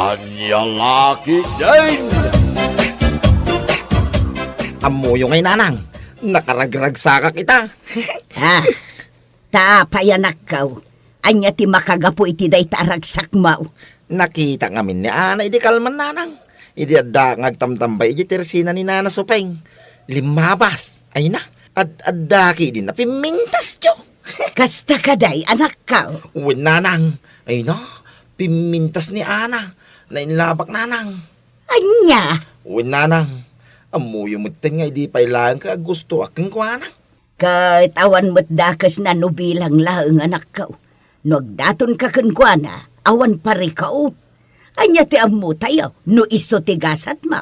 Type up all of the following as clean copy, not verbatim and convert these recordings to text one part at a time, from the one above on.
Anyang laki din! Amuyo ngay nanang, nakaragragsa ka kita. Ha? Tapayanak kaw. Anya ti makagapo iti day taragsak mau. Nakita ngamin ni Ana, idi kalman nanang. Idi adda ngagtamtambay, idi tersina ni Nana Supeng. Limabas, ay na, adaki din na pimintas yo. Kasta kaday anak kaw. Uwin nanang, ay na, pimintas ni Ana, na inlabak nanang. Anya? Uwin nanang, amuyo mutin nga idi pailang ka gusto aking kuwana. Kahit awan mo't dakas na nubilang laeng anak kaw. Nagdaton ka kuana, awan pari kao. Anya ti amu tayo, no iso ti gasat mo.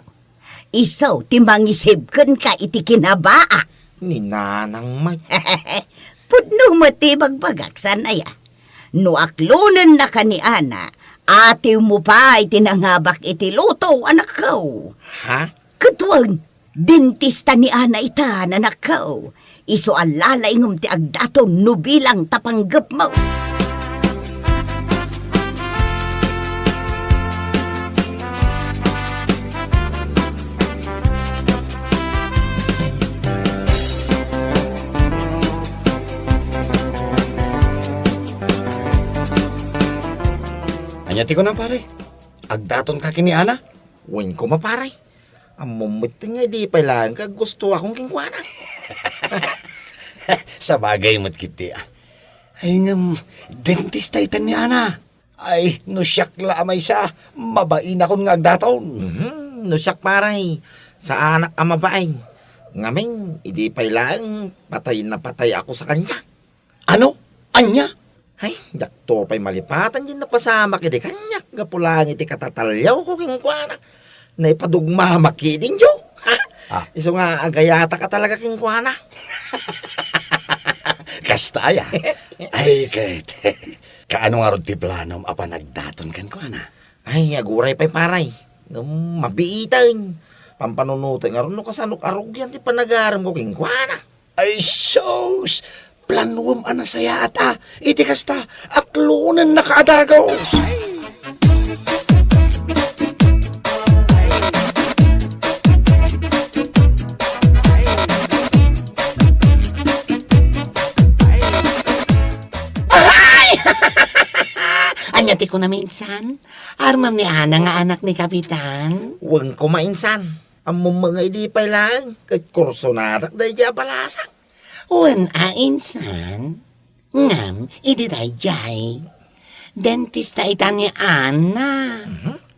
Iso ti mangisib kun ka iti kinabaa. Ni nanang may. Pudno mo ti magbagak sanaya. No aklunan na ka ni Ana, ati mo pa iti nangabak iti luto anak kaw. Ha? Katwang, dentista ni Ana ita anak kaw. Iso alalay ngum ti agdaton no bilang tapanggap mo. Anyati ko na pare. Agdaton ka kini Ana. Uwin ko maparay. Amumutin nga di pailang ka gusto akong kingkwana. Sa bagay mo't kiti Ay ngam, dentista itan ni Ana. Ay, no siyak la amay siya. Mabain akong nga agdaton. Nusak paray. Sa anak ang mabaeng. Ngamin, idi pailang patay na patay ako sa kanya. Ano? Anya? Ay, yakto pa'y malipatan din na pasama kiti kanyak. Gapulang iti katatalyaw ko kingkwana. Na ipadugma makidin yo. Ah. Iso nga agayata ka talaga kingkwana. Kastaya. Ay, kahit. Kaano nga ron ti planom apa nagdaton kan ko Ana? Ay, aguray pa'y paray. Mabiitan. Pampanunutan nga ron no kasanok arugyan ti panagaram ko kingkwana. Ay, sos! Planuwam ana saya ata. Iti kasta, aklunan nakaadagaw. Anyati ko na minsan, armam ni Ana nga anak ni Kapitan. Huwag ko mainsan. Ang mga idi pa lang. Kahit kurso nadak dahi dya balasak. Wan insan, ngam, idi dayjay. Dentista itan ni Ana.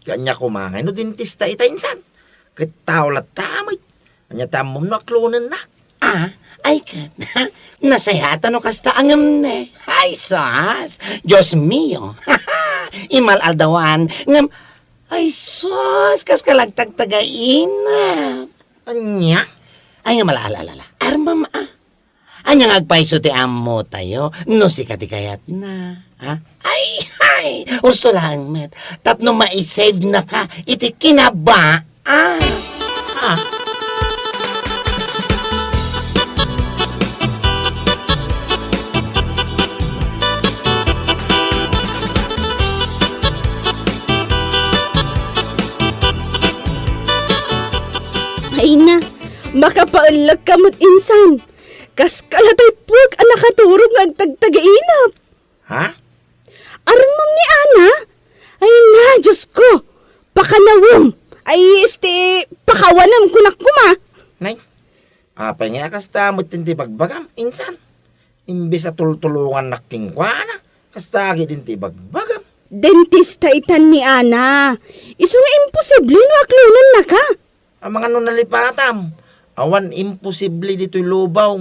Kanya kumangay no dentista ita insan. Kahit tao lat tamay. Kanya tamom na klunan na. Ay kat, nasayatan no kasta angam ne. Ay sas, Diyos mio. Imal aldawan, ngam, ay sus, kas kalagtagtagain na. Anya? Ay nga malaalala, armam Anya ngagpaiso ti amo tayo, no si katikayat na. Ay, gusto lang, met. Tapno maisave na ka, iti kinabaan. Ay na, makapaulag ka mo't insan. Kas kalatay pug ang nakaturog ng tagtagainap. Ha? Armam ni Ana? Ay na, Diyos ko. Pakanawom. Ay, pakawanam kunak kuma. Nay? Apay nga kasta mo't tinti bagbagam, insan. Imbis na tultulungan na kingkwana, kasta agi din ti bagbagam. Dentista itan ni Ana. Iso nga imposible no aklunan na ka. Ang mga nunalipatam, awan imposible dito'y lubaw.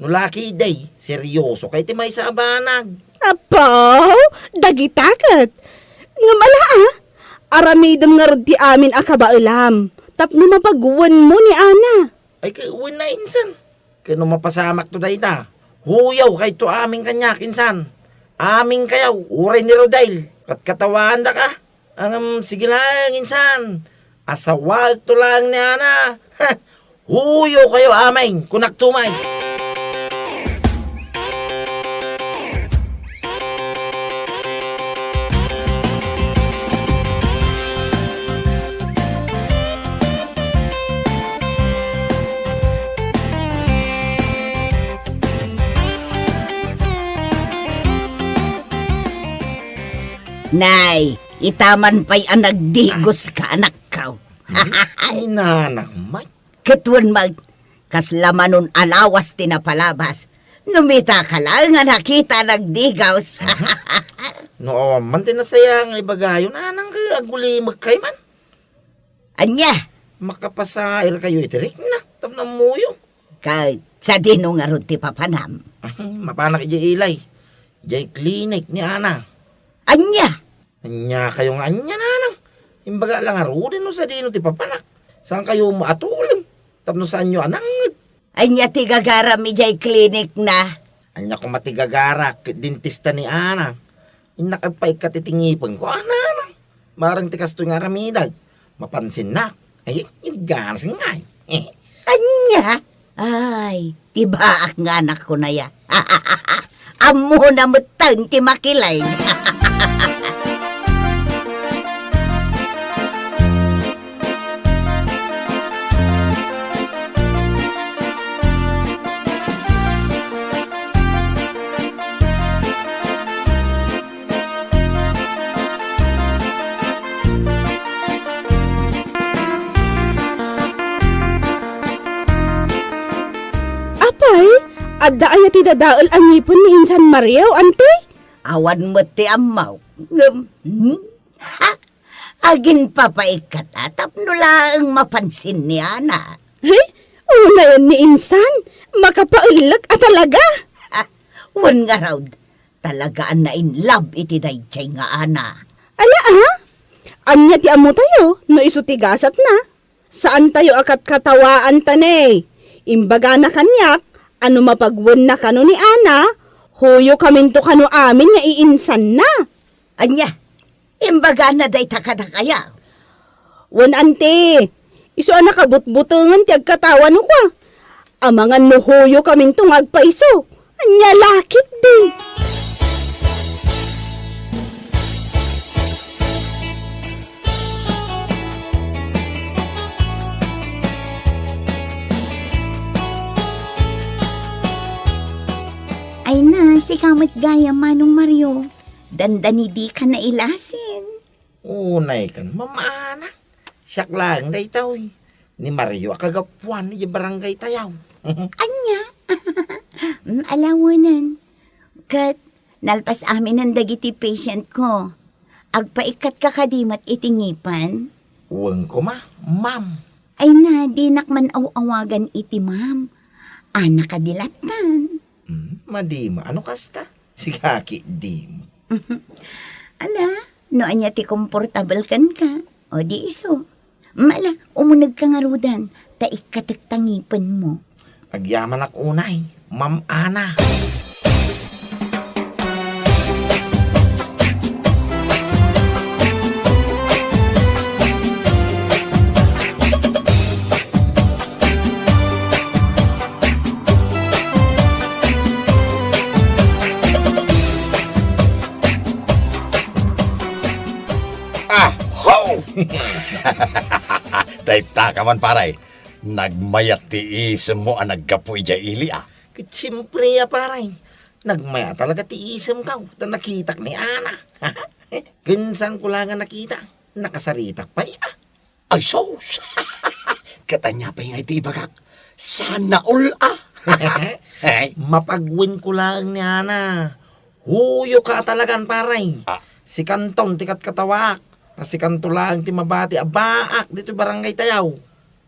Nulaki day, seryoso kay ti may sa abanag. Apaw, dagitakat. Nga mala aramidam nga rod ti amin akabailam. Tapno mapaguwan mo ni Ana. Ay kay uwin na insan. Kaya nung mapasamak to day na, huyaw kay to aming kanyak insan. Aming kayaw, uray ni Rodail. Katawan da ka. Sige lang insan. Asawal to lang ni Ana. Huyaw kayo aming, kunak tumay. Nay, itaman pa'y ang nagdigos ka, anak ka. Ay, nanang, may. Katuan mag, kaslamanon alawas tinapalabas. Numita ka lang nga nakita nagdigaws. No, man din na sayang ay bagayon, nanang kay aguli magkayman. Anya, Makapasair kayo itirik na, tam na muyo. kahit sa dino nga ron ti papanam. Mapanak ijay ilay. Ijay klinik ni Ana. Anya, Anya kayo nga anya, nanang. Imbaga lang arunin no sa dino ti papanak. Saan kayo maatulim? Tapno saan nyo anangad? anya ti gagara mi jay klinik na. Anya ko matigagara, dentista ni Ana. Inakapay katitingipon ko, nanang. Marang tikas to nga ramidag. Mapansin na. Ay, ganas nga eh. Anya, ay, tibaak nga anak ko na ya. Amo na mutang ti makilay. Apay, adda ay ti dadaol ang ngipon ni Insan Mario, ante? Awan mo ti amaw. Ha? Agin papaikat atap nula ang mapansin ni Ana. Eh, una yun ni Insan, makapaulag at talaga. Wan nga raw, talagaan na in love iti dayjay nga Ana. Ala anya ti amo tayo, no isutigasat na. Saan tayo akat katawaan tanay? Imbaga na kanyak, ano mapagwan na kano ni Ana, huyo kaminto kano amin nga iinsan na. Anya, imbaga na day takadakaya. Wan ante, iso anak kabutbutungan ti agkatawan ko kwa. Amangan no huyo kaminto nga agpaiso, anya lakit din. Ay na, si kamot gaya Manong Mario. Dandani di ka na ilasin. Unay kan, mamana. Siyak lang day taw. Ni Mario akagapuan ni barangay tayaw. Anya? Alawanan. Kat, nalpas amin ang dagiti patient ko. Agpaikat ka kadimat itingipan. Uwang ko ma'am. Ay na, di nakman awagan iti ma'am. Anak kadilatan. Madima, ano kasta? Si Kaki, di mo. Ala, no anya ti komportable kan ka. O di iso. Mala, umunag ka nga rudan. Taik katagtangipan mo. Agyaman ak unay, Ma'am Ana. Dayta ka man paray. Nagmayak ti isem mo ang naggapoy dya ili Siyempre paray. Nagmaya talaga ti isem ka. Nakitak ni Ana. Gansan ko lang nakita. Nakasaritak pa Ay sos. Katanya pa yung iti ibagak. Sana all Ay, Mapagwin ko lang ni Ana. Huyo ka talagan paray. Si Kanton tikat katawak. Si Kanto lang ti mabati abaak dito barangay tayaw.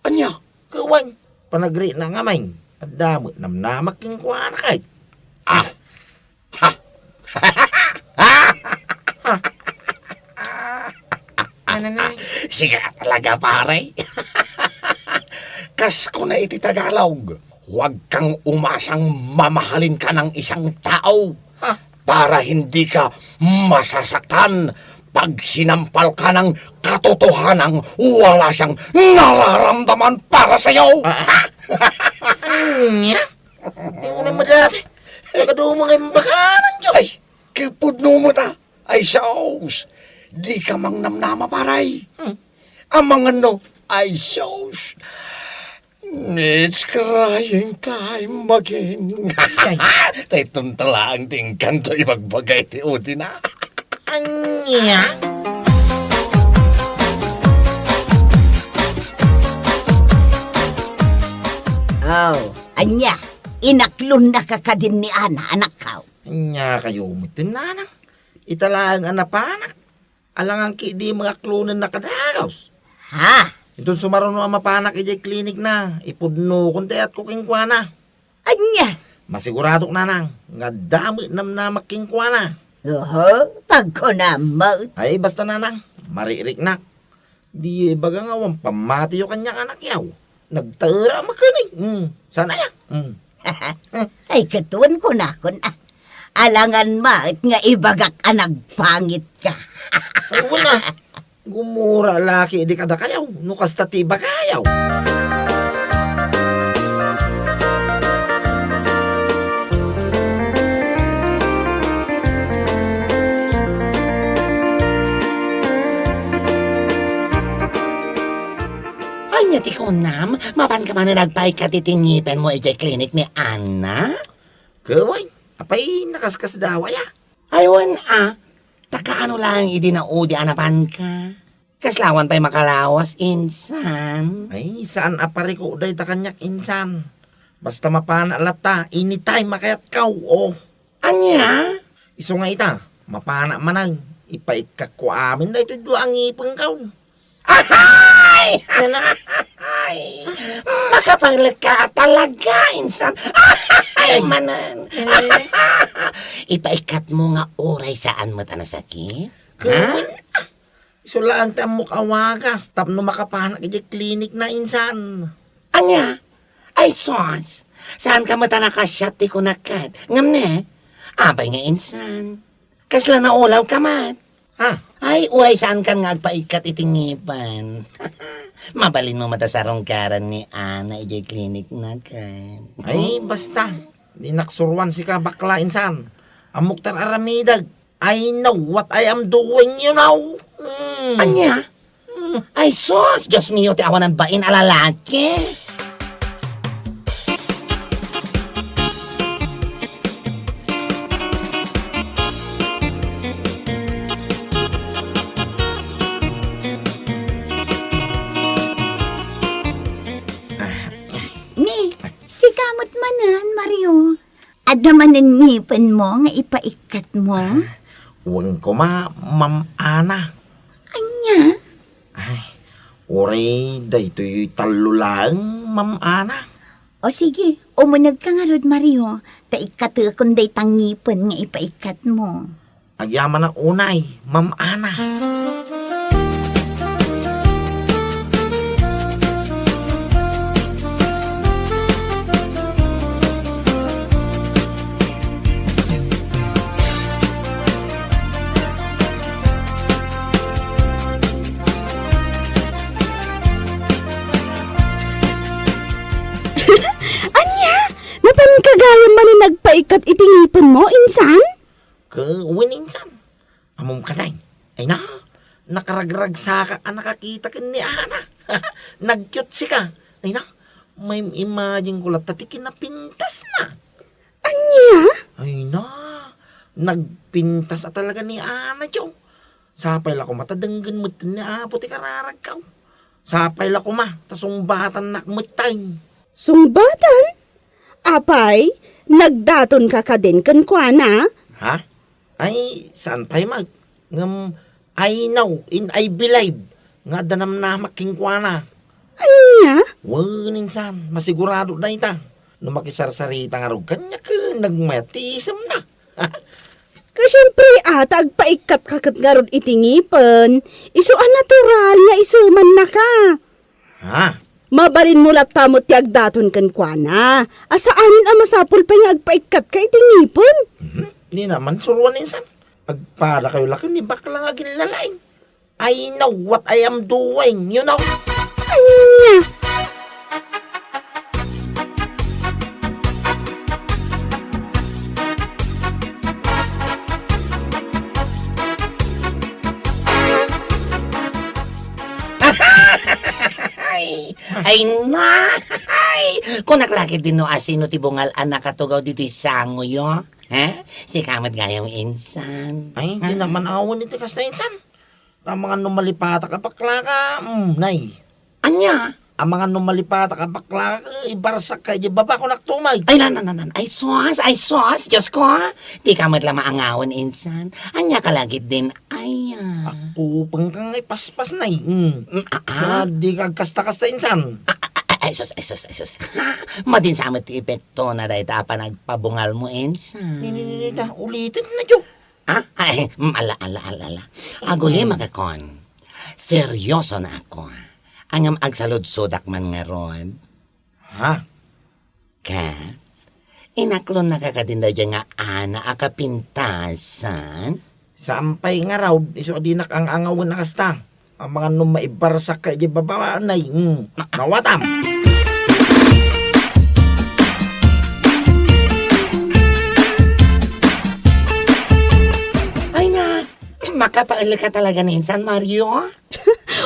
anya? Kawan, panagri na ngamay. At damot namnamak yung kuwana kay. Nanay. Sige talaga paray. Kas ko na iti Tagalog. Huwag kang umasang mamahalin ka ng isang tao para hindi ka masasaktan pag sinampal ka ng katotohanang wala siyang nararamdaman para sa'yo. Anya? Yung naman dati. Nagkadumang ay bakanan dyan. Ay, kipudno mo ta. Ay, saos. Di ka mang namnama paray. Amang ano, ay saos. It's crying time again. Tay tuntala ang tingkan to ibagbagay ti uti na. Anya? Oh, anya, inaklon na ka din ni Ana, anak ka. Anya kayo umitin nanang. Italaang anapanak. Alangang di mga klunan na kadagaws. Ha? Itong sumaruno ang mapanak ijay klinik na. Ipudno kunti at kukingkwana. Anya? Masiguradok nanang. Nga dami nam na makingkwana. Oho, pagkunamot. Ay basta nanang. Maririk na. Di baga nga wang pamati yung kanyang anak yaw. Nagtara makanig. Sana ya. Ay, katuan ko na. Alangan maat nga ibagak anag pangit ka. Ay wala. Gumura laki di kada kayaw. Nukas tatiba kayaw. Ay, niya ti kunam, mapan ka man na nagpaikat itingipen mo ijay klinik ni Ana? Kaway. Apay nakaskas daw ya. Aywan takaano lang idinaudi anapan ka. Kaslawan pa'y makalawas, insan. Ay saan apari ko uday ta kanyak insan. Basta mapana lata. Anytime makayat kaw. Oh. Anya? Iso nga ita. Mapana manang. Ipaikak ko amin na ito doon ang ipang kaw. Ay! Ay! Makapaglag ka talaga, insan. Ay, manan. Ipaikat mo nga oray saan mo tanasakit? Kawin. Iso lang tamok awagas. Tapno makapanak iti klinik na insan. Anya? Ay, sos. Saan ka mata nakasyat ti kunakat? Ngam ne? Abay nga insan. Kasla na ulaw ka man. Ha? Ay, uray saan kan nga agpaikat itingipan. Mabalin mo matasarong karan ni Ana ijay klinik na ka. Ay basta. Di naksurwan si ka bakla insan. Amok tar aramidag. I know what I am doing, you know. Anya? Ay, sos! Diyos mio, ti awan ng bain alalaki. Ni, si kamot manan, Mario. Ad naman ang ngipin mo nga ipaikat mo. Huwag ko Ma'am Ana. Anya? Ay, oray, daytoy talo lang, Ma'am Ana. O sige, umunag ka nga rod, Mario. Taikat kung day tangipin nga ipaikat mo. Agyaman na unay, Ma'am Ana. Napan kagaya man ni nagpaikat itingipon mo, insan? Kawin insan. Amom ka day. Ay na, nakaragrag sa ka nakakita ka ni Ana. Nag-cute si ka. Ay na, may imagine ko lang tatikin na pintas na. Anya? Ay na, nagpintas at talaga ni Ana, Joe. Sapay la ko matadanggan mo ni Apo ti kararag ka. Sapay la ko tasumbatan nakmatay. Sungbatan? Apay, nagdaton ka ka din kan kuana? Ha? Ay, saan pa'y mag? Ngam, I know, in I believe. Nga danam na makingkwana. Anya? Waninsan, masigurado na ita. No makisarsarita nga rog kanya ka, nagmatisam na. Kasyempre atag paikat kakat nga rod itingipan. Iso ang natural nga isuman na ka. Ha? Mabalin mo latamot ti agdaton kan kuana. Asaanin ang masapol pa nga agpaikat ka itingipon? Di naman suruan insan. Agpada kayo laki ni bakla nga ginlalain. I know what I am doing, you know. Anya? Ay na! Ay! Kung naklaki din no asino ti bungal anak katugaw dito sango yo. Ha? Si kamot gayong insan. Ay, hindi naman awan iti kas na insan. Ang mga numalipata ka bakla ka, nay. Anya? Ang mga numalipata ka bakla ka, ibarsak ka, di baba ko naktumay. Ay, nan. Ay, sos. Diyos ko, ha? Di kamot lang maangawan, insan. Anya kalagit din. Ay, Pupang kang paspas nay. Ah? Di ka kasta-kasta insan. Ay, sos. Madin sa amat epekto na dahil pa nagpabungal mo, insan. Ninita, ulitin na jo. Ay, ala. Aguli magakon. Seryoso na ako. Ang agsalod-sodak man nga ron. Ha? Kat, inaklon na kakadinda dyan nga ana akapintasan. Sampay nga raw, iso dinak ang angawin na kasta. Ang mga numaibarsak ka, di baba nay. Nawatam. Ay na, makapail ka talaga ni Insan Mario.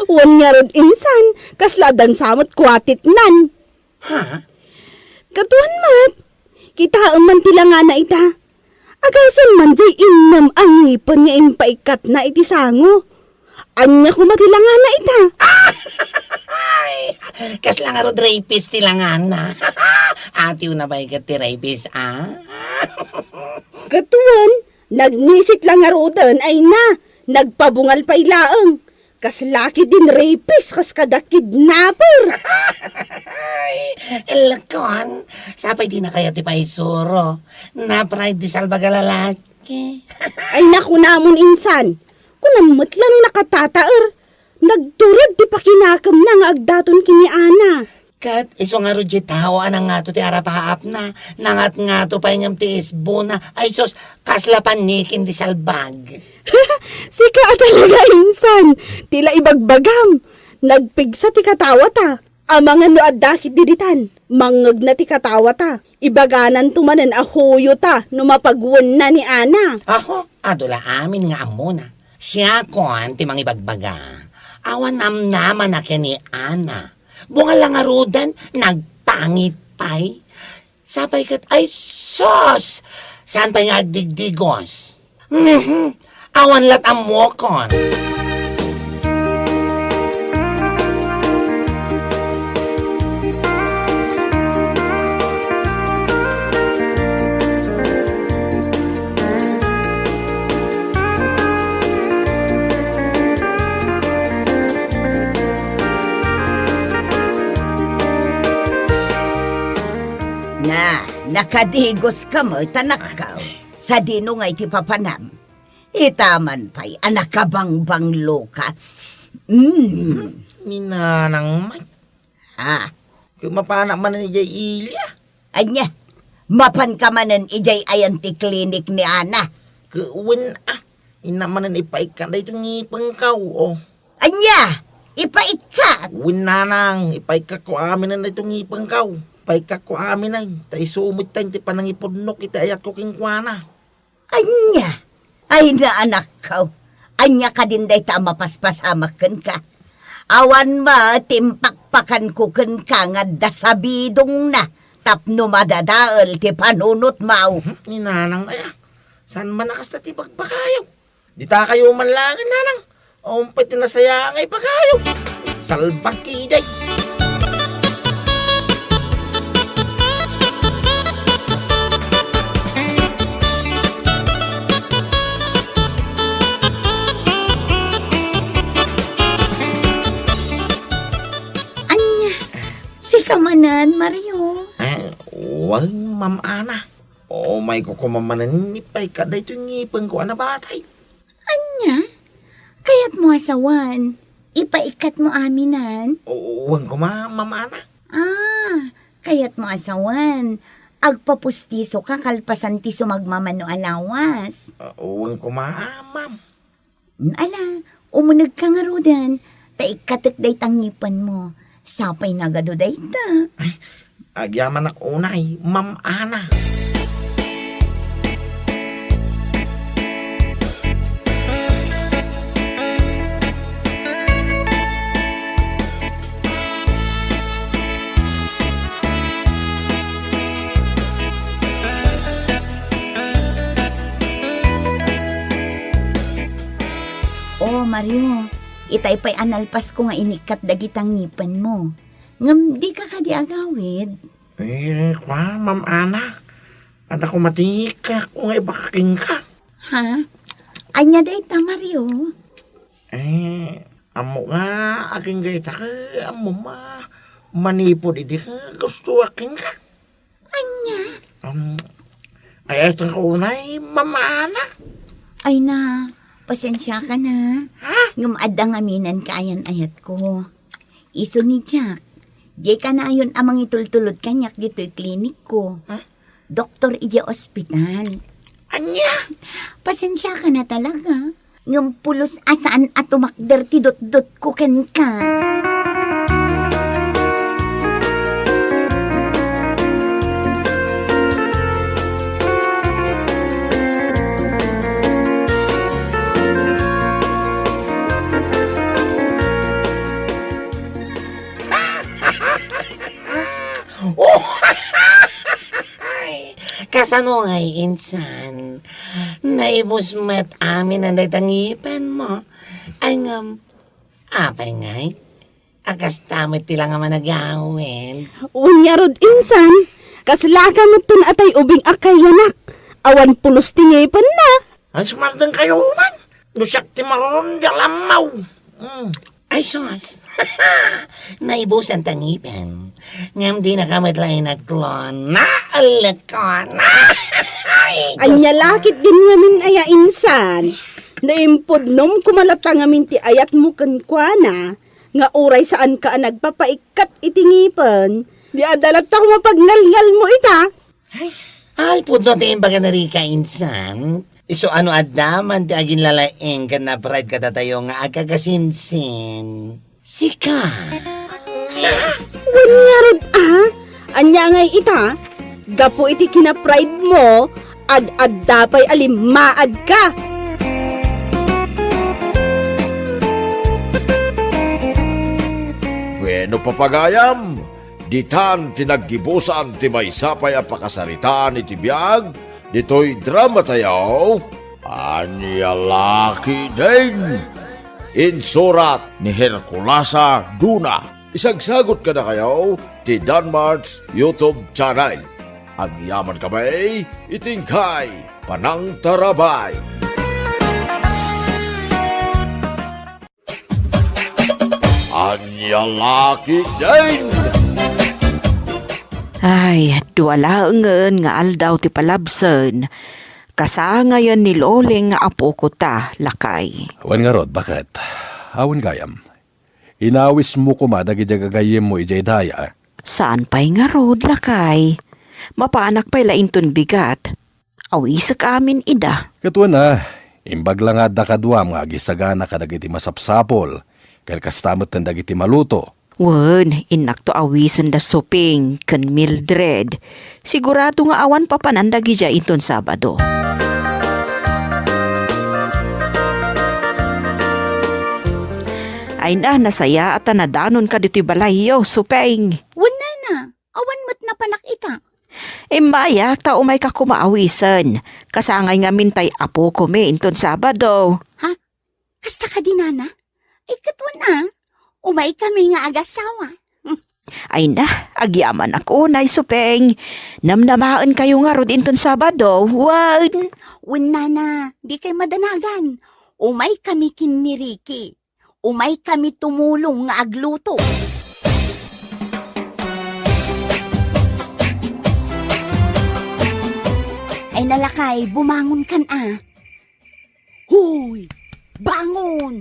Wan nga rod insan, kasladan samot kwatit nan. Ha? Katuan mat, kita man tila nga na ita. Agasan man jay innam ang ngipon nga impaikat na iti sango. Anya ko matila nga na ita. Ay, kasla nga rod rapist tilangan na. Atiw na ba ikat ti rapist, Katuan, nagnisit lang nga rodan ay na, nagpabungal pa ilaang. Kas laki din rapist, kas kada kidnapper. Ay, elakon. Sapay di na kaya ti paisuro. Na-pride di salbaga lalaki. Ay naku namon insan, kunamot lang nakatataer. Nagturad di pa kinakam na nga agdaton kini Ana. Kat, iso nga ro di tao, anang nga to ti arapaap na. Nangat nga to pa ingam ti isbo na. Ay sos, kasla panikin di salbag. Sika talaga insan, tila ibagbagam. Nagpigsa ti katawa ta. Amangan no addakit diditan, mangag na ti katawa ta. Ibaganan tumanan ahoyo ta, no mapagwon na ni Ana. Aho, adula amin nga amo na. Siya kon ti mangibagbaga. Awan namnaman na ni Ana. Bunga lang nga rodan, nagpangit pa'y. Sapay kat, ay sos! Saan pa nga agdigdigos? Awan lat amo kon. Nakadigos ka mo, tanakaw. Sa dino nga iti papanam. Itaman pa'y anak ka bang loka. Minanang mat. Ha? Kumapanak man ni Jay Ilya. Anya, mapan ka manan ijay ayan ti klinik ni Ana. Kuwin Inamanan ipaikat na itong ngipang kaw. Anya, ipaikat. Win nanang, ipaikat ko amin na itong ngipang kaw. Paikat ko amin ay, tayo sumit tayo, ti panangipodnok, iti ayat ko kingkwana. Anya, ay na anak ka. Anya ka din day ta mapaspasamakan ka. Awan ma, timpakpakan ko kan ka nga dasabidong na. Tapno madadaal ti panunot mau. Ni nanang ay, saan man nakas na ti bagpakayaw? Di ta kayo manlangin nanang. Umpay tinasaya ngay pakayaw. Salbag kiday. Kamanan, Mario. Wal, Ma'am Ana. May kukumamanan nipay ka da ito ngipang ko na batay. Anya? Kaya't mo asawan. Ipaikat mo aminan. Wang ko Ma'am Ana. Kaya't mo asawan. Agpapustiso ka kalpasan ti sumagmamano alawas. Wang ko Ma'am. Ala, umunag ka nga rodan. Taikatek day tangipan mo. Sapay nagado day ta. Agyaman ak unay, Ma'am Ana. Mario. Itay pa'y analpas ko nga inikat dagitang ngipan mo. Ngam di ka kadi agawid. Ma'am Ana. Anak ko matika kung ibakaking ka. Ha? Anya day ta, Mario. Amo nga, aking gayta ka, amo manipod, hindi ka gusto aking ka. Anya? Ay, itong kaunay, mamana. Ay na, pasensya ka na. Ngam adang aminan ka ayan ayat ko. Iso ni Jack. Di ka na ayon amang itultulod kanyak dito'y klinik ko. Doktor ije ospital. Anya? Pasensya ka na talaga. Ngam pulos asaan at umakder ti dot-dot ko ken ka. Kasano ngay, insan? Naibos met amin ang datangipan mo. Ay ngam, apay ngay? Akas tamit tila nga managawin. Unya rod insan, kaslaka mo tun atay ubing akay yanak. Awan pulos tingipan na. Ay, sumardan kayo man. Lusak ti maron, dalamaw. Ay sos, naibos ang tangipan. Ngam di nakamadlay nagklon. Naalakon. Anya lakit din ngamin aya insan. Naimpod nom kumalata ngamin ti ayat mo kankwana. Nga uray saan ka nagpapaikat itingipan. Di adalat ako mapagnalngal mo ita. Ay, pudno ti imbaga na rika, insan. Iso ano adaman ti agin lalaeng ka na pride ka tatayo nga agagasinsin. Sika. Wanya rod Anya ngay ita. Gapo iti kina-pride mo. Ad-ad dapay alimaad ka. Bueno papagayam, ditan tinaggibusan ti may sapay ang pakasaritaan iti biyag, dito'y drama tayaw, Anya Laki din. Insurat ni Herculasa Duna. Isagsagot ka na kayo ti Danmar's YouTube channel. Ang yaman kamay, itingkay, panang tarabay. Anya Laki din. Ay, duwalaengen nga aldaw ti palabsen. Kasangayan ni Loling nga apo ko ta, lakay. Awan nga rod, bakit? Awan gayam. Inawis mo kumadag ijagagayim mo ijay daya. Saan pa'y nga rod, lakay? Mapaanak pa'y lainton bigat. Awisak amin ida. Katuan na, imbag lang nga dakadwam nga gisagana kadag iti masapsapol. Kaya kastamot ng dagiti maluto. Wen, inak to awisen da soping, kan Mildred. Sigurado nga awan pa panandagi dya inton Sabado. Ay na, nasaya at nadanon ka dito'y balayo, supeng. Wala na. Awan mo't napanak ita. Imbaya, tao may ka kumaawisan. Kasangay nga mintay apo ko me inton Sabado. Ha? Kasta ka dinana? Ikatwan na. Umay kami nga agasawa. Ay na, agyaman ako, nay supeng. Namnamaan kayo nga rod inton Sabado. Wan. Wala na. Di kay madanagan. Umay kami kinmiriki. Umay kami tumulong nga agluto. Ay nalakay, bumangon kan Huy! Bangon!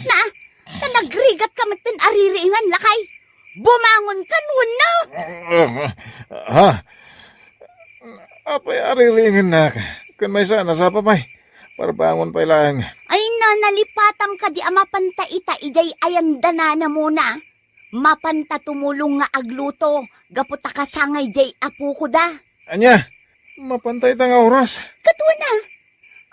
Na nagrigat ka matin ariringan, lakay! Bumangon kan, wala! Ha? Apay arilingan na. Kan may sana sa papay. Para bangon pa ilang. Ay na, nalipatang ka di amapanta ita, ijay ayandana na muna. Mapanta tumulong nga agluto, gaputa kasangay jay apo ko da. Anya, mapantay ta nga oras. Katwa na,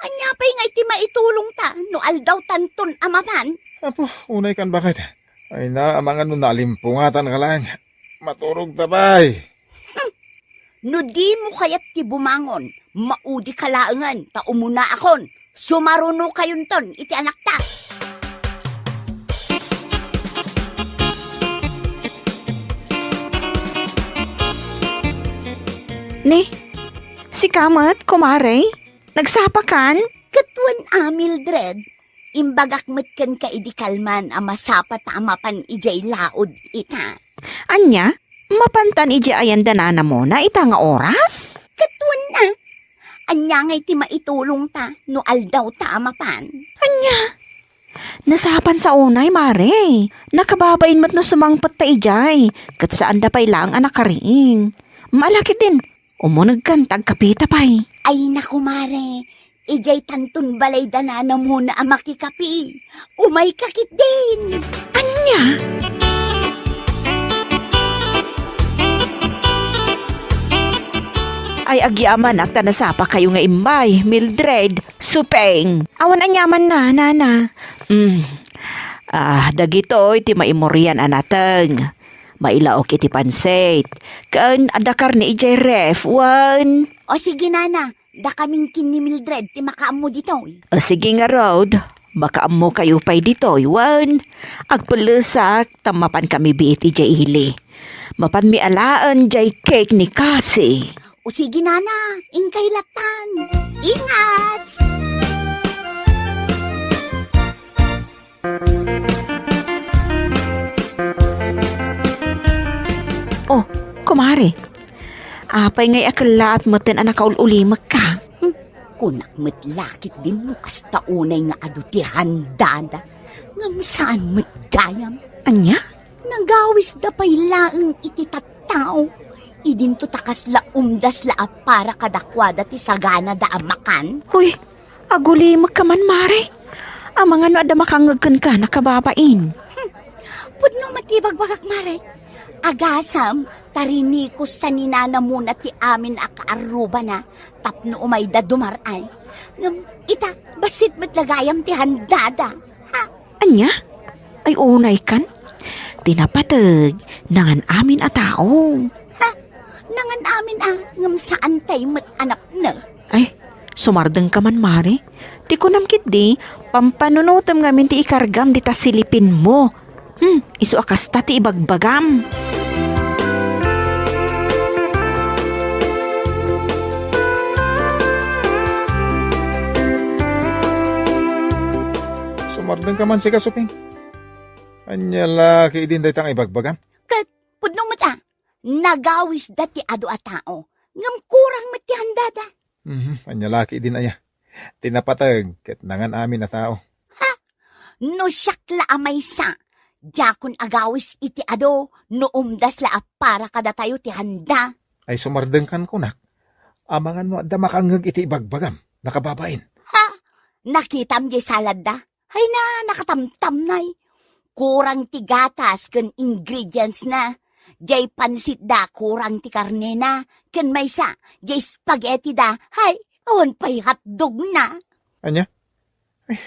anya pa'y nga iti maitulong ta, no aldaw tanton amaman. Apo, unay kan bakit? Ay na, amangan nun nalimpungatan ka lang. Maturog tabay. No di mo kayat ti bumangon, maudi kalaangan, ta umuna akon. Sumaruno kayon ton, iti anak ta. Ni, si Kamat, kumare, nagsapakan? Katwan Mildred, imbagak metken ka idikalman ang masapat amapan ijay laod ita. Anya, mapantan iji ayan danana mo na ita nga oras? Katwan na, anya ngay ti maitulong ta no aldaw ta amapan. Anya, nasapan sa unay, mare. Nakababain mat no sumangpat ta ijay. Kat saan da pay lang anak kariing. Malaki din, umunag kan tagkapita pay. Ay naku mare, ijay tantun balay danana mo na ang makikapi. Umay kakit din. Anya? Ay agyaman at tanasapa kayo nga imbay, Mildred, supeng. Awan anyaman na, nana. Dagito iti maimorian anateng. Mailaok iti pansit. Kaan adakar ni ijay ref, wan. O sige nana, da kaming kin ni Mildred ti makaam mo dito. O sige nga, Rod. Baka amo kayo pa'y dito, wan. Agpulusak, tamapan kami biti jay ili. Mapan mi alaan jay cake ni Cassie. O sige nana, ingkay latan. Ingat! Oh, kumare. Apay ngay akala at maten anak kaululimak ka. Kunak matlakit din mo kasta unay nga adutihan dada. Ngam saan matgayam? Anya? Nagawis da pay laeng iti tattao. Idinto takas la umdas la para kadakwada ti sagana da amakan. Huy, agulimak ka man, mare. Amang ano ada makangagkan ka nakababain. Pudno matibag-bagak mare. Agasam, tarini ko sa ninana muna ti amin akaaruba na tapno umay da dumaray. Ngam, ita, basit matlagayam ti handada. Ha? Anya? Ay unay kan? Tinapatag, nangan amin a tao. Ha? Nangan amin ngam saan tayo matanap na. Ay, sumardeng ka man, mare. Di ko namkit di, pampanunutam ngamin ti ikargam di ta silipin mo. Isu akas ta ti ibagbagam. Sumardeng ka man si Kasuping. Anya laki din dahi tang ibagbagam. Kat, pudno mata, nagawis dati ado a tao. Ngam kurang mati handada. Anya laki din aya. Tinapatag, ket nangan amin na tao. No syakla amay sa. Jakon agawis iti ado, no umdas la para kada tayo ti handa. Ay sumardeng kan kunak. Amangan mo da makangag iti ibagbagam. Nakababain. Ha? Nakitam di salad da? Hay na, nakatamtam nay. Kurang ti gatas ken ingredients na. Jay pansit da, kurang ti karne na. Ken maysa, jay spaghetti da. Hay, awan pa'y hotdog na. Anya? Ay,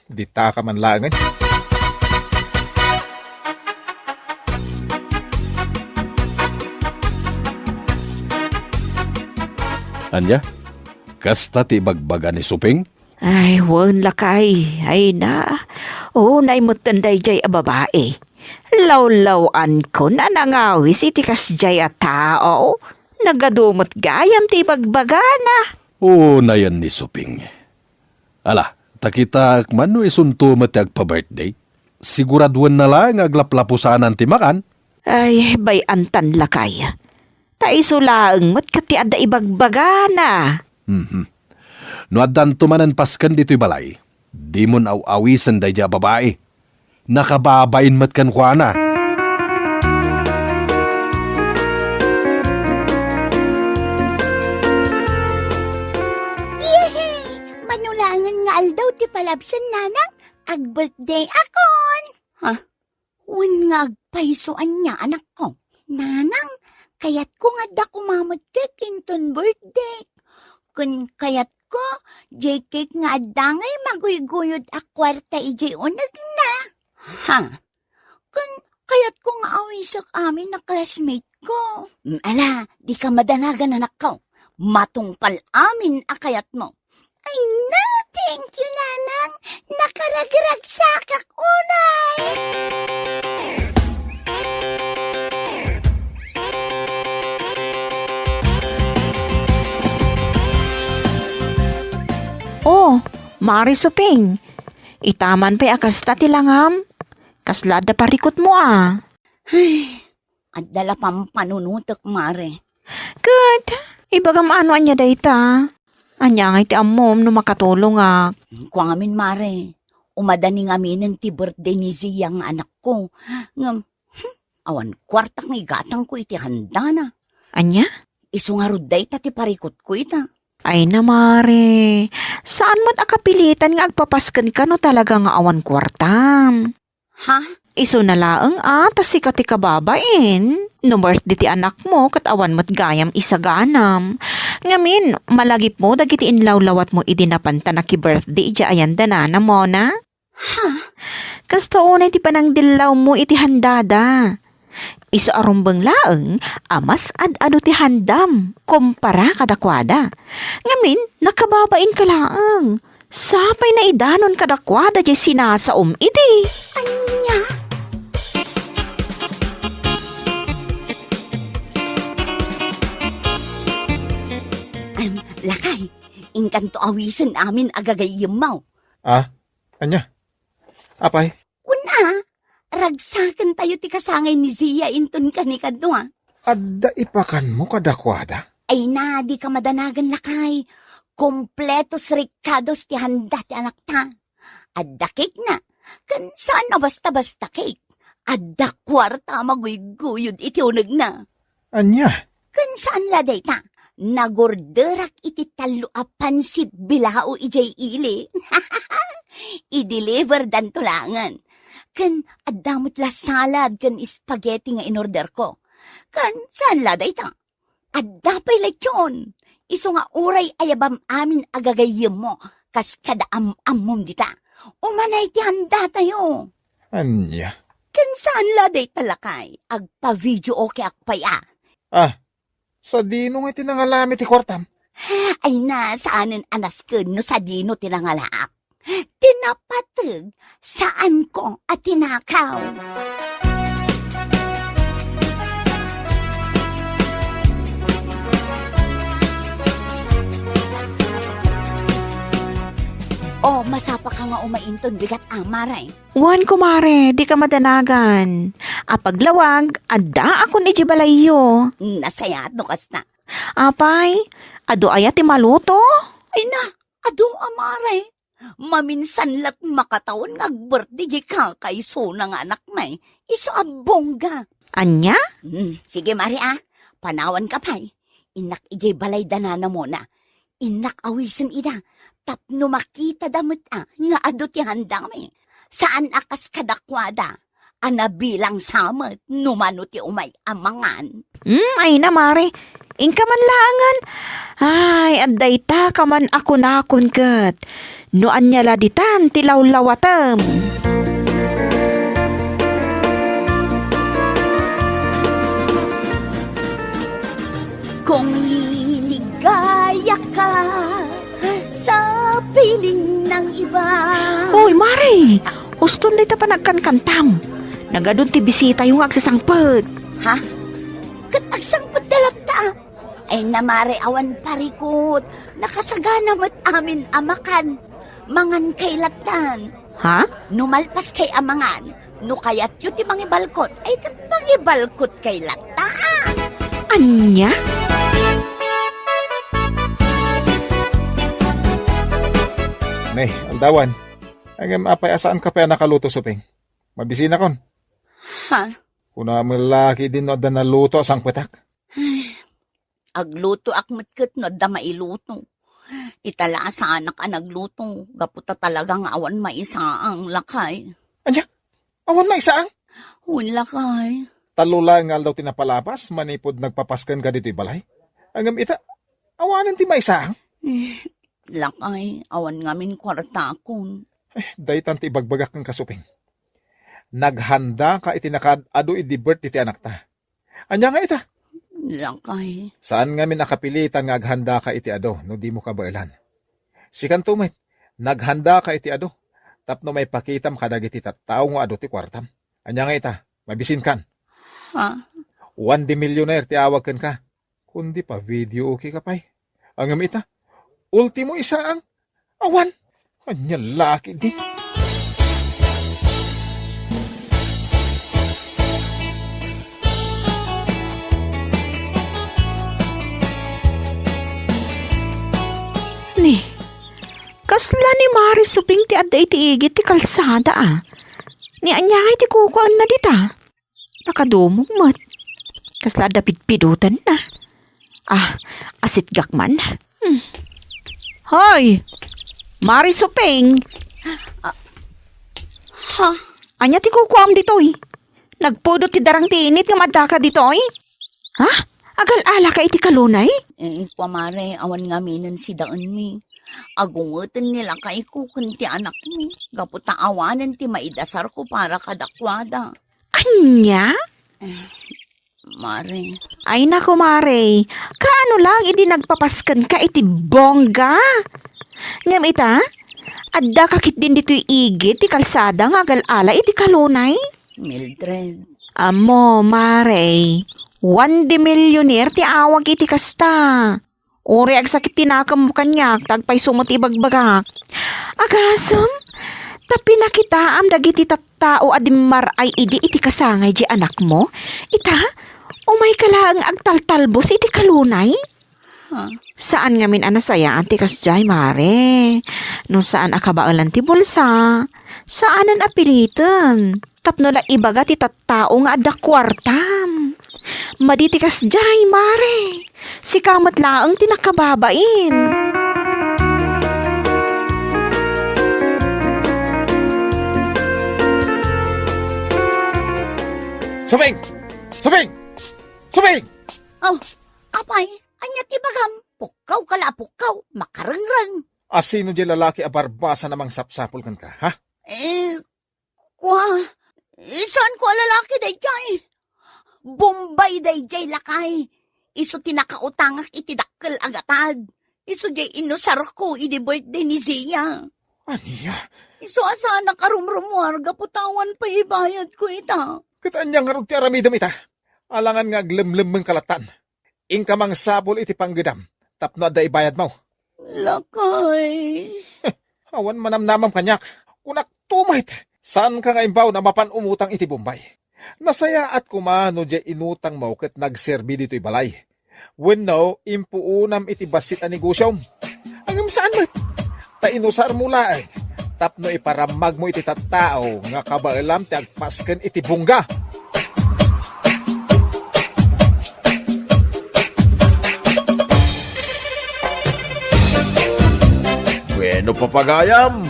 di ta ka man langan. Anya? Kasta ti bagbaga ni Suping? Ay, wan lakay. Ay na. Oo, naimutanday jay a babae. Law-lawan ko na nangawis iti kas jay a tao. Nagadumot gayam ti bagbaga na. Oo na yan ni Suping. Ala, takita man no isunto mati agpa-birthday. Siguraduan na lang aglaplapusanan ti makan. Ay, bayantan lakay. Taisulaang mat kati ada ibagbaga na. No adan tumanan paskan dito'y balay. Di mon aw-awisan day ja babae. Nakababain mat kan kwa na. Yehey! Manulangan nga aldaw ti palabsan nanang ag-birthday akon. Ha? Wan nga agpaisoan niya anak ko. Nanang, kayat ko nga da kumamad kinton birthday. Kun kayat ko, jay cake nga adangay maguygoyod a kwarta ijay unag na. Ha? Kun kayat ko nga awisak amin na classmate ko. Ala, di ka madanagan anak ko. Matungpal amin akayat mo. Ay na, thank you nanang. Nakaragragsak unay. Mari Suping, itaman pa'y akas ta tilangam. Kaslada parikot mo ah. At dala pang panunutok, mare. Good. Ibagam ano anya dayta. Anya nga iti amom no makatulong ah. Kung amin, mare, umadani nga minin ti birthday ni Zia nga anak ko. Ngam, awan kwartak nga igatang ko iti handa na. Anya? Isu nga ruday ta ti parikot ko ita. Ay na mare, saan mo't akapilitan nga agpapaskan ka no talaga nga awan kwartam? Ha? Iso na laeng tas sikat ti kababain. No birthday ti anak mo kat awan mo't gayam isaganam. Ngamin, malagip mo dagiti inlawlawat mo idinapanta na ki birthday iti ayan danana mo na? Ha? Kasto unay ti panang dilaw mo iti handada. Iso arumbang laeng, amas ad-ano ti handam, kumpara kadakwada. Ngamin, nakababain ka laeng. Sapay na idanon kadakwada di sinasaom iti. Anya? Lakay, ingkanto awisan amin agagayim mo. Ah, anya? Apay? Una, ragsakan tayo ti kasangay ni Zia inton kanikadno ah. Adda ipakan mo kadakwada? Ay na, di ka madanagan lakay. Kompletos ricados ti handa ti anak ta. Adda cake na. Kan saan na basta-basta cake? Adda kwarta maguyuguyod iti uneg na. Anya? Kan saan laday ta? Nagorderak iti talo a pansit bilao ijay ili. I-deliver dan tulangan. Kan adamot la salad kan spaghetti nga inorder ko. Kan saan laday ta? Adda pa'y lechon. Iso nga uray ayabam amin agagayim mo. Kas kada amom dita. Umanay ti handa tayo. Anya? Kan saan laday talakay? Agpa-video okay akpaya. Ah, sa dino nga tinangalami ti kwartam? Ay na, saanin anas ko no sa dino tinangalaak. Tinapatag saan ko at tinakaw. O, masapa ka nga umainton bigat amaray. Wan kumare, di ka madanagan. Apaglawag, adda ako ni Jibalayo. Nasayat no kas na. Apay, ado ayat ti maluto? Ay na, ado amaray. Maminsan lat makataon nag-birthday di ka kay so ng anak may. Iso abongga. Anya? Sige mari ah, panawan ka pay. Inak ijay balay danana mo na. Inak awisan ida. Tapno makita damot nga ado ti handa may. Saan akas kadakwada? Ana bilang samet, numano ti umay amangan. Ay na mare, ingka man langan. Ay, adday ta kaman ako nakon kat. Noan niya laditan ti lawlawatam. Kung liligaya ka sa piling ng iba. Hoy, mare, uston dito pa nagkankantam. Nagadun ti bisita yung agsasangpet. Ha? Kat agsangpet dalagta. Ay namare awan parikot. Nakasagana mat amin amakan. Mangan kay latan. Ha? Numalpas kay amangan. No kayat yu ti mangibalkot. Ay kat mangibalkot kay latan. Anya? Nay, aldawan. Ang apay asaan ka pa nakaluto suping? Mabisina kon. Ha? Kuna malaki din no da naluto asang petak. Agluto akmatket no da mailuto. Itala sa anak ang nagluto. Gaputa talagang awan maisaang lakay. Anya? Awan maisaang? Hun lakay. Talula nga daw tinapalapas, manipod nagpapaskan ka dito'y balay. Ang ita, awanan ti maisaang? Lakay, awan ngamin kwarta kon. Daytan ti bagbagak ng kasuping. Naghanda ka itinakad ado idibert iti anak ta. Anya nga ita? Lakay. Saan nga min nakapilitan nga aghanda ka iti ado no di mo ka bailan? Sikan tumit, naghanda ka iti ado. Tapno may pakitam kadagiti tattao nga ado ti kwartam. Anya nga ita, mabisin kan. Ha? 1 millionaire ti awag kan ka. Kundi pa video okay ka pay. Ang ita, ultimo isa ang awan. Anyang laki di. Ni, kasla ni Mari Suping ti adda iti igit ti kalsada Ni anyangay ti kukuan na dita. Nakadumog mat. Kasla adda pidpidutan na. Asit gakman. Hoy! Mari Suping! Ha? Anya ti kukuam ditoy. Nagpudot ti darang tinit nga madaka ditoy. Ha? Agal-ala ka iti kalunay? Pamare, awan nga minan si daan mi. Agungutan nila kay kukun ti anak mi. Gaputa awanan ti maidasar ko para kadakwada. Anya? Mare, Ay nako Mare, kaano lang idi nagpapaskan ka iti bongga? Ngam ita, adda kakit din dito'y igit ti kalsada nga agal-ala iti kalunay? Mildred. Amo, Mare, 1 di milyonер ti awag iti kasta. Uri ag sakit tinakam mo kanyak, tagpay sumot ibagbagak. Agasam, tapi nakitaam dagiti tattao adimar ay idi iti kasangay di anak mo. Ita, umay kalaang agtaltalbos iti kalunay? Saan ngamin anasaya anti kasjay, Mare? No saan akabaalan ti bulsa? Saanan apilitan? Tapno la ibaga ti tattao nga adda kwartam. Maditi kasjay, Mare. Si kamat laang tinakababain. Suping! Suping! Suping! Oh, apay, anya ti bagam. Pukaw kala pukaw, makarengreng. Asino di lalaki a barbasa namang sapsapol kan ka, ha? Saan ko lalaki day jay? Bombay day jay lakay. Iso tinakautangak iti dakkel agatad. Iso jay inusar ko idi birthday ni Zia. Aniya? Iso asa nakarumrumuar gaputawan pa ibayad ko ita. Kataan niya nga rin ti aramidam ita. Alangan nga glemlem mong kalatan. Ingka mang sabol iti panggedam. Tapno adda ibayad mo. Lakay. Awan manamnamam kanyak. Kunak tumait. Saan ka nga imbaw na mapan umutang iti Bombay? Nasaya at kumano di inutang mo ket nagserbi dito'y balay. When no, impuunam iti basit a negosyom. Angam saan mo? Ta inusar mula eh. Tapno iparamag mo iti tattao nga kabaalam ti agpasken iti bungga. Bueno papagayam,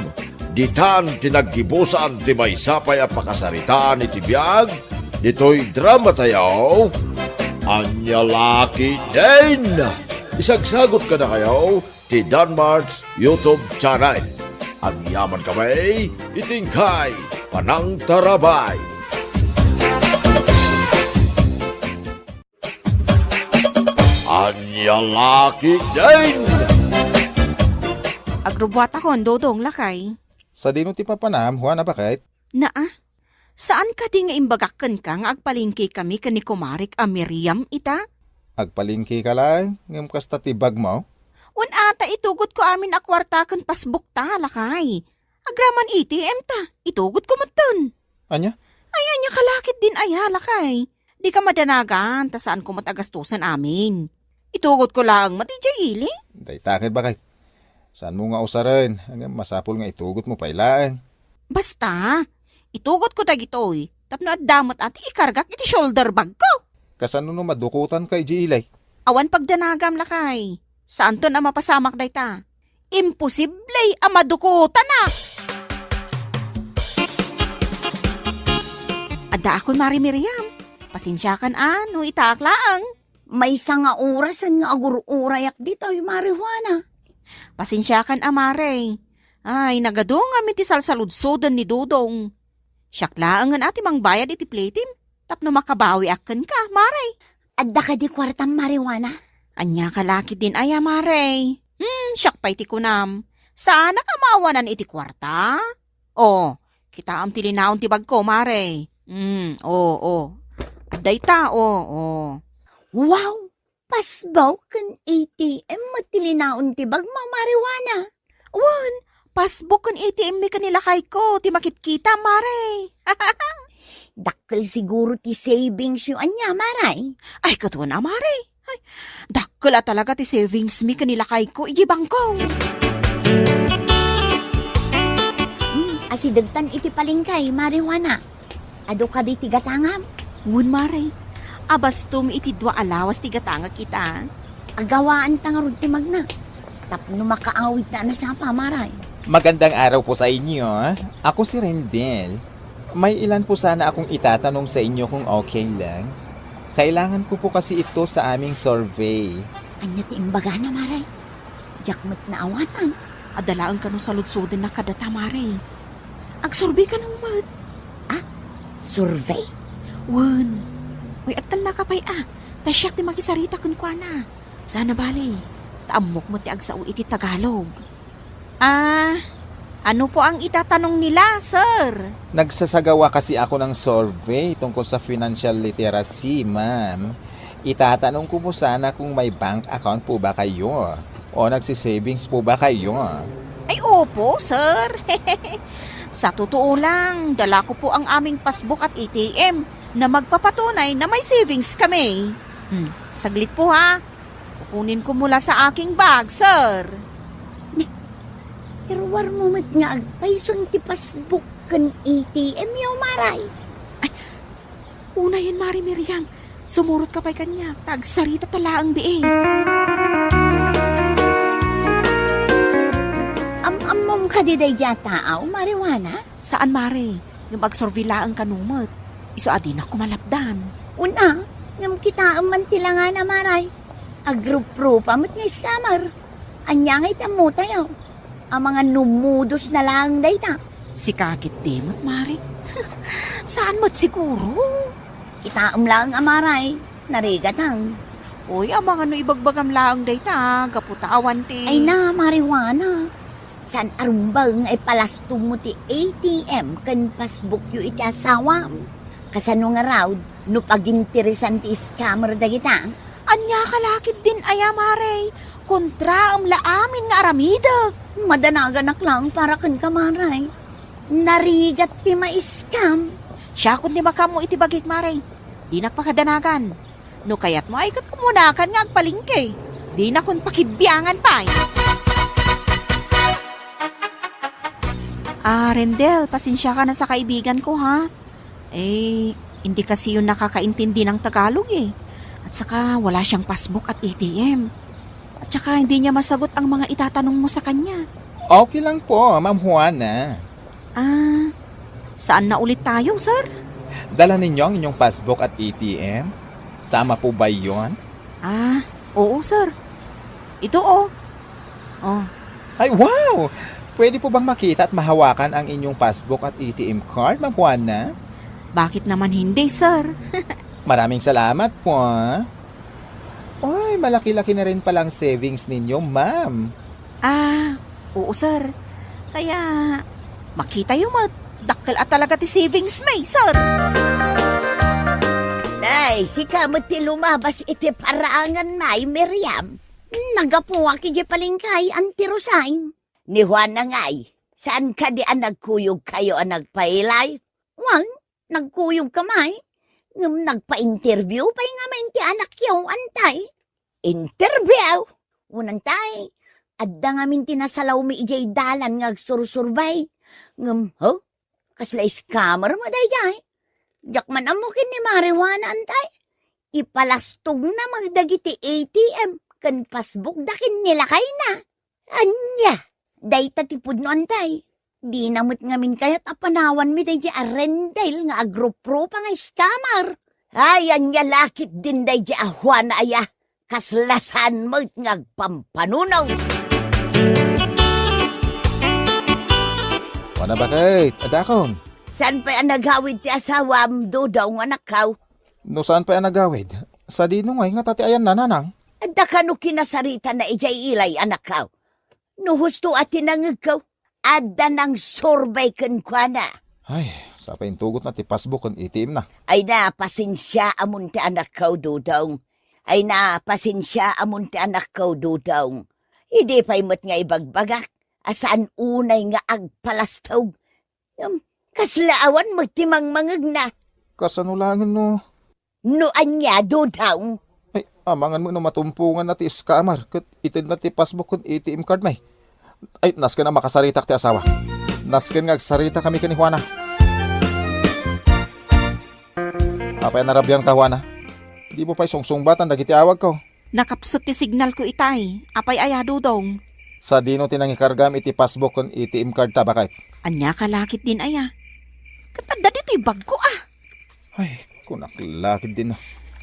ditan tinaggibusan ti maysapay a pakasaritaan iti biag, dito'y drama tayo, Anya Laki din! Isagsagot ka na kayo ti Danmar's YouTube channel. Ang yaman kamay, itingkay, panang tarabay. Anya Laki din! Agrubuat ako ang dodong lakay. Sa dino ti papanam, Juana bakit? Saan ka di nga imbagakan ka nga agpalingki kami kani kumarik a Miriam ita? Agpalingki ka lang, ngam kasta ti bag mo. Wan ata itugot ko amin a kwarta kan pasbuk ta lakay. Agraman ATM ta, itugot ko matun. Anya? Ay, anya kalakit din ay halakay. Di ka madanagan, ta saan ko matagastusan amin. Itugot ko lang, matijay ili. Day takit bakit? Saan mo nga usarin? Hanggang masapol nga itugot mo pailaan. Basta, itugot ko dagitoy. Tapno at damot at ikargak iti shoulder bag ko. Kasano no madukutan kay Gilay? Awan pagdanagam lakay. Saan to na mapasamak day ta? Imposible ang madukutan na! Ada akon Mari Miriam. Pasensya kan no itaak laang. May nga orasan nga agururayak dito ay marihuana. Pasensya kan amare. Ay, nagadong kami ti salsaludsodan ni Dudong. Siyaklaang nga ati mang bayad iti platim. Tapno makabawi akan ka, Mare. Adda ka di kwartang marihuana? Anya kalaki din ay Mare. Siyak pa iti kunam. Sana ka maawanan iti kwarta? Kita am tilinaon ti bag ko, Mare. Aday ta, Wow! Pasbaw kan ATM matilinaon ti bag marijuana. Wan, Pasbuk kan ATM mi kanila kay ko, ti makit-kita, Mare. Dakkel siguro ti savings yung anya, maray. Ay, katuwa na, Mare. Ay, dakkel talaga ti savings mi kanila kay ko, ijibang ko. Asidagtan iti palingkay, mariwana. Ado ka di tigatangam. Wun, Mare. Abastum iti dua alawas ti gatanga kita. Agawaan tangarod ti magna. Tapno makaawit na nasapa, maray. Magandang araw po sa inyo. Ako si Rendel. May ilan po sana akong itatanong sa inyo kung okay lang. Kailangan ko po kasi ito sa aming survey. Anya ti imbaga na, maray. Jakmat na awatan. Adalaan ka no sa lutsudin na kadata, Mare. Agsurbi ka nung mat. Survey? Wun. Uy, agtal na kapay Tasyak ti makisarita kun kwa na. Sana bali. Taamok mo ti agsao iti Tagalog. Ano po ang itatanong nila, sir? Nagsasagawa kasi ako ng survey tungkol sa financial literacy, ma'am. Itatanong ko po sana kung may bank account po ba kayo o nagsisavings po ba kayo. Ay, opo, sir. Sa totoo lang, dala ko po ang aming passbook at ATM na magpapatunay na may savings kami. Saglit po ha. Kukunin ko mula sa aking bag, sir. Irwar mo mat nga agpayson ti pasbook kan ATM yaw, maray. Una yan, Mari Miriam. Sumurot ka pa'y kanya. Tagsarita tala ang biay. Amam ka di day taaw, mariwana? Saan, Mari? Yung agsorvilaan kanumot. Iso adin ako malapdan. Una, ngam kita man tila nga na, maray. Agrup-rup amat nga scammer. Anya nga'y tamo tayo. Ang mga numudos na lang day ta. Si kakit dimot, Mari. Saan mo't siguro? Kita lang amaray. Narigatang. Uy, ang mga ibagbagam lang day ta. Gaputawan ti. Ay na, mariwana. San arumbang ay palastong mo ti ATM kan pasbook yu iti asawam. Kasano nga raw, no paginteresan ti scammer da kita. Anya kalakit din aya, Mare. Kontra ang laamin nga aramida. Madanaganak lang para kan kamaray. Narigat ti ma-scam. Siya kun di makamo iti bagik, Mare. Di nakpakadanagan. No kayat mo ay kat kumunakan nga agpalingke. Di na kun pakibyangan pa. Rendel, pasensya ka na sa kaibigan ko, ha? Hindi kasi yun nakakaintindi ng Tagalog eh. At saka wala siyang passbook at ATM. At saka hindi niya masagot ang mga itatanong mo sa kanya. Okay lang po, Ma'am Juana. Saan na ulit tayo, sir? Dala ninyo ang inyong passbook at ATM? Tama po ba yon? Oo, sir. Ito, oh. Ay, wow! Pwede po bang makita at mahawakan ang inyong passbook at ATM card, Ma'am Juana? Bakit naman hindi, sir? Maraming salamat po. Ay, malaki-laki na rin palang savings ninyo, ma'am. Oo, sir. Kaya, makita yung dakkel at talaga ti savings may, sir. Day, si kamot ti lumabas iti paraangan may, Miriam. Nagapuwa ki di palingkay, Auntie Rosain. Ni Juan na ngay, saan ka di nagkuyog kayo ang nagpailay? Wang, nagkuyog kamay. Ngam nagpa-interview pa nga main ti anak yaw, antay. Interview? Unang tay, adda nga min tinasalaw mi ijay dalan nga agsursurbay. Ngam, kasla scammer mo day. Jakman amukin ni Marijuana, antay. Ipalastog na magdagiti ATM, kan pasbook dakin nila kay na. Anya, day tatipod no, antay. Di namot ngamin kayat apanawan mi day di Rendel nga agro-pro pa nga scammer. Ay, anya lakit din day di Juan aya. Kaslasan mo nga agpampanunaw. Wala ba kay, adakon? San pa ang naghawid ti asawam do daw nga nakaw? No saan pa yan nagawid? Sa dinungay nga tati ayan nananang. Adda ka no kinasarita na ijay ilay anakaw. No husto at tinangagaw. Adda ng sorbay kan kwa na. Ay, sa paintugot na ti passbook ang ATM na. Ay na, pasensya amon ti anak kaw dudong. Ay na, pasensya amon ti anak kaw dudong. Hindi pa'y mo't nga ibagbagak. Asaan unay nga agpalastog. Kaslaawan mo timang mangag na. Kasanulangan no. No anyado daw. Ay, amangan mo no matumpungan na ti scammer. Kat itin na ti passbook kun ATM card may. Ay, nasken na makasarita ti asawa. Nasken nga agsarita kami kani Juana. Apay narabyan ka Juana. Di mo pa'y sungsungbatan dagiti awag ko. Nakapsot ti signal ko itay. Apay ayado dong. Sa dino tinangikargam iti passbook kun ATM card ta bakit? Anya kalakit din aya. Katanda dito'y bag ko Ay, kunak lakid din no.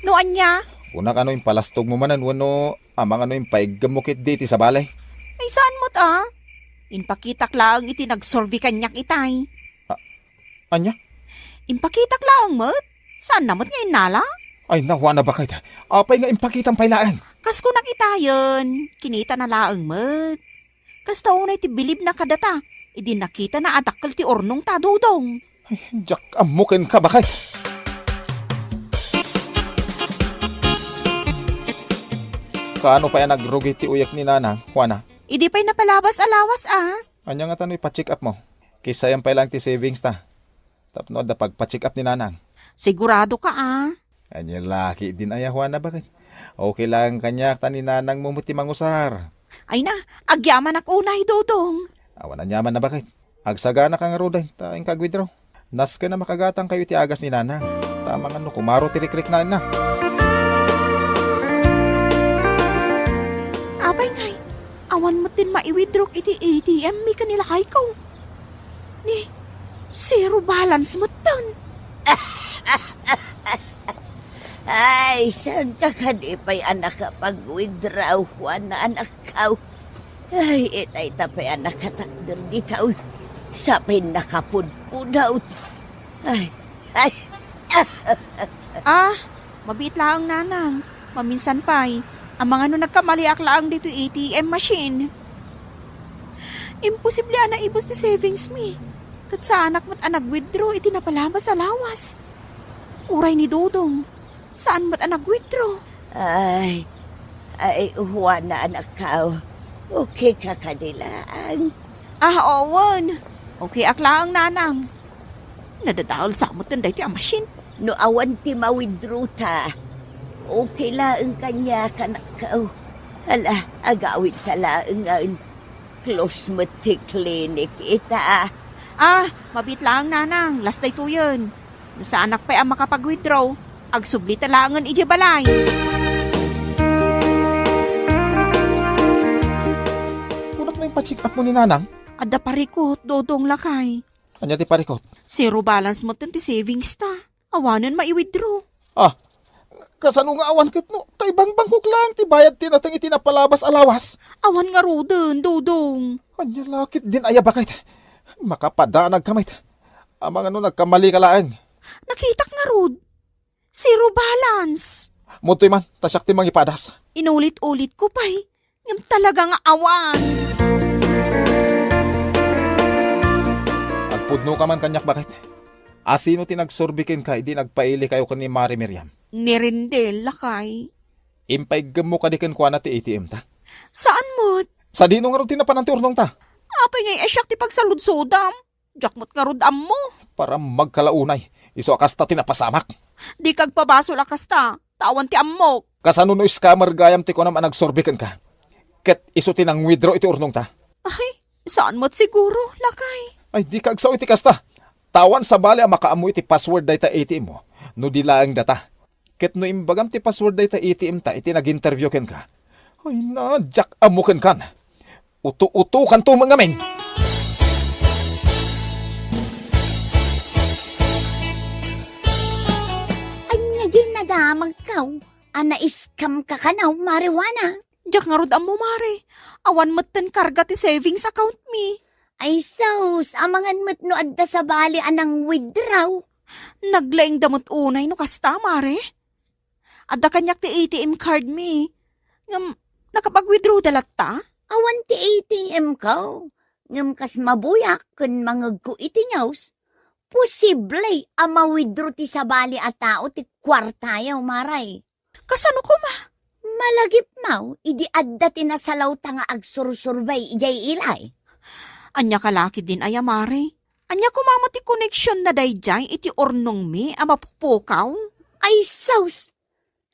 No anya? Kunak ano yung palastog mo manan wano amang ano yung paiggamukit diti sa balay. Ay saan mo't Inpakitak laang iti nagsorbi kanyak itay. Anya? Inpakitak laang mo't? Saan namot nga inala? Ay nawa na bakit? Apay nga impakitang pailaan. Kas ko nakitayon, kinita na laang mo't. Kas taunay ti bilib na kadata, idi nakita na adakkel ti ornong tadudong. Ay, Jack, amukin ka bakit? Kaano pa yan nagrugi ti uyak ni Nanang, Juana? Idi pa'y napalabas alawas Anya nga tano'y pa-check up mo. Kisa yan pa lang ti savings ta. Tapno da pagpa-check up ni Nanang. Sigurado ka Anya laki din aya Juana bakit? Okay lang kanya ta ni Nanang mo muti mangusar. Ay na, agyaman ak unay dudong. Awan na nyaman na bakit? Agsagana ka nga roday, taing kagwidro. Nas ka na makagatang kayo ti agas ni Nanang. Tama nga no, kumaro tiliklik na. Abay ngay, awan mo tin maiwidrok iti ATM mi kanila kay ko. Ni, zero balance mo ton. Ay, saan ka kadipay anak ka pag-withdraw, Juan na anak ka? Ay, itay tapay anak ka takder di tao. Sapay nakapudpudaw. Ay. Mabit laang Nanang. Maminsan pa'y, ang mga no nagkamaliak laang dito ATM machine. Imposible na ibus ti savings mi. Kat sa anak mo't anag-withdraw, iti napalabas sa lawas. Uray ni Dodong. Saan mo't anag-withdraw? Ay, Juan na anak ka. Okay ka kanilaan. Owan. Okay aklaang Nanang. Nadadahol sa amot tinday ti ang machine. No awan ti mawithdraw ta. Okay laang kanya kanak ka. Hala, agawid ka laang close mo ti clinic ita. Mabit lang Nanang. Last day to yun. No sa anak pa ang makapag-withdraw, agsubli talangan iji balay. Kunak na yung pa-check up mo ni Nanang? Ada parikot, Dodong lakay. Anya ti parikot? Zero balance mo ti savings ta. Awanan maiwithdraw. Kasano nga awan kat no? Kay bang-bangkok lang ti bayad tinatang itinapalabas alawas. Awan nga roden, Dodong. Anya lakit din aya bakit? Makapadanag kamay. Amang ano nagkamali ka laang. Nakitak nga rod. Zero balance. Mutoy man, tasyak ti mangipadas. Inulit-ulit ko pa'y. Ngam talaga nga awan. Agpudno ka man kanyak bakit? Asino tinagsurbikin ka, hindi nagpaili kayo kan ni Mari Miriam. Nirindel, lakay. Impaigam mo kadikin kwa na ti ATM ta? Saan mo't? Sa dino nga rin tinapanan ti urnong ta. Apay ngay asyak ti pagsaludsodam. Jakmot nga rodam mo. Para magkalaunay, iso akas ta tinapasamak. Di kagpabasol akas ta. Tawan ti ammok. Kasano no scammer gayam ti ko naman nagsurbikin ka. Ket iso tinang withdraw iti urnong ta. Ay, saan mo't siguro, lakay? Ay di kagsaw iti kasta. Tawan sa bali ang makaamu iti password data ATM mo. No di laang data. Ket no imbagam ti password data ATM ta iti nag-interview ken ka. Ay na, jak amuken kan. Utu-utu kan to mga men. Anya din nadamag ka. Ana-scam ka kanaw, marijuana. Jak nga rodam mo, Mare. Awan mo't ten karga ti savings account mi. Ay sus, amangan mo't no adda sa bali anang withdraw. Naglaing damot unay no kasta, Mare. Adda kanyak ti ATM card mi. Ngam, nakapag-withdraw dalat ta? Awan ti ATM ka. Ngam kas mabuyak kun mangag ko iti nyaws. Posible ama withdraw ti sa bali a tao ti kwartayaw, Maray. Kasano ko ma? Malagip mau, idi adda tinasalaw ta nga agsursurbay ijay ilay. Anya kalaki din ay amare. Anya kumamot ti connection na dayjay iti ornong mi amapupukaw. Ay, saus!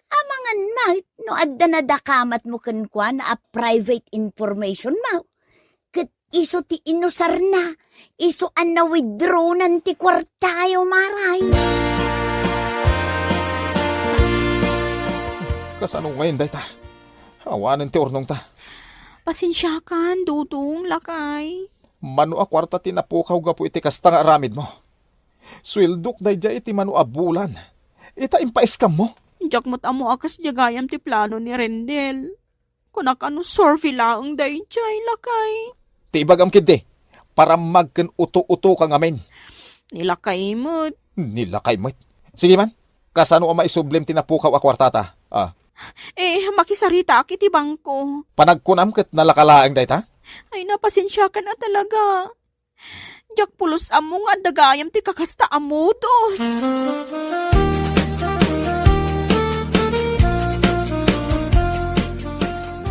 Amangan mait, no adda na dakamat mo kankwa na a private information mo. Kat iso ti inusar na, iso an na withdraw nan ti kwartayo maray. Kasano ngayon, day ta? Awanan ti ornong ta. Pasensyakan, dudong, lakay. Mano a kwarta tinapukaw gapo iti kasta nga aramid mo. Swildok dayjay iti mano a bulan. Ita impaiskam mo. Diyak mo't amo akas jagayam ti plano ni Rendel. Kunak ano sorfi laang dayjay, lakay. Ti ibagam kid para magken uto-uto ka ngamin. Nilakay mo't. Nilakay mo. Sige man, kasano ang maisublim tinapukaw a kwartata? Makisarita akit ti bangko. Panagkunam ket nalakalaang dayta? Ay, napasensya ka na talaga. Diyak pulos among adagayam ti kakasta amudos.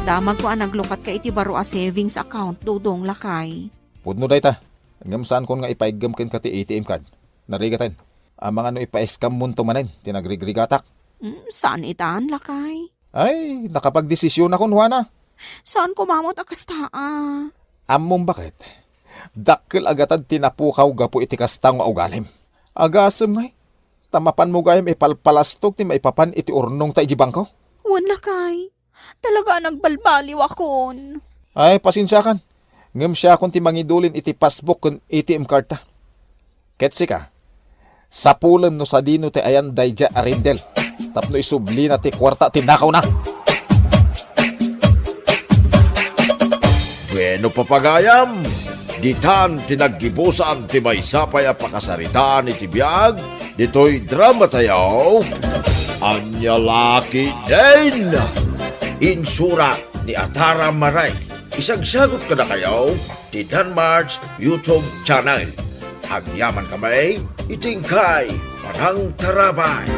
Damag ko ang naglukat ka iti baro a savings account, dudong lakay. Pudno dayta. Ngam saan kon nga ipaigam ken ka ti ATM card. Narigatan. Ang mga no ipaiskam munto manen, tinagrigrigatak. Saan itaan, lakay? Ay, nakapagdesisyon ako, Juana. Saan kumamot akastaa? Among bakit? Dakkel agatan tinapukaw gapo iti kastang ugalim. Agasem ngay. Tamapan mo gayam ipalpalastog ti maipapan iti urnong ta ijibangko. Wan lakay. Talaga nagbalbaliw akon. Ay, pasensya kan. Ngem siya kung ti mangidulin iti passbook kun ATM card ta. Ketsi ka. Sa pulam no sa dino ti ayan dayja arindel. Tapno isubli na ti kwarta tinakaw na. Bueno papagayam, ditan tinaggibusan ti maysapay a pakasaritaan iti biag, dito'y drama tayaw, Anya Laki din! Insura ni Atara Maray, isagsagot ka na kayo, ti Danmar's YouTube channel. Agyaman kamay, itingkay, Parang Tarabay.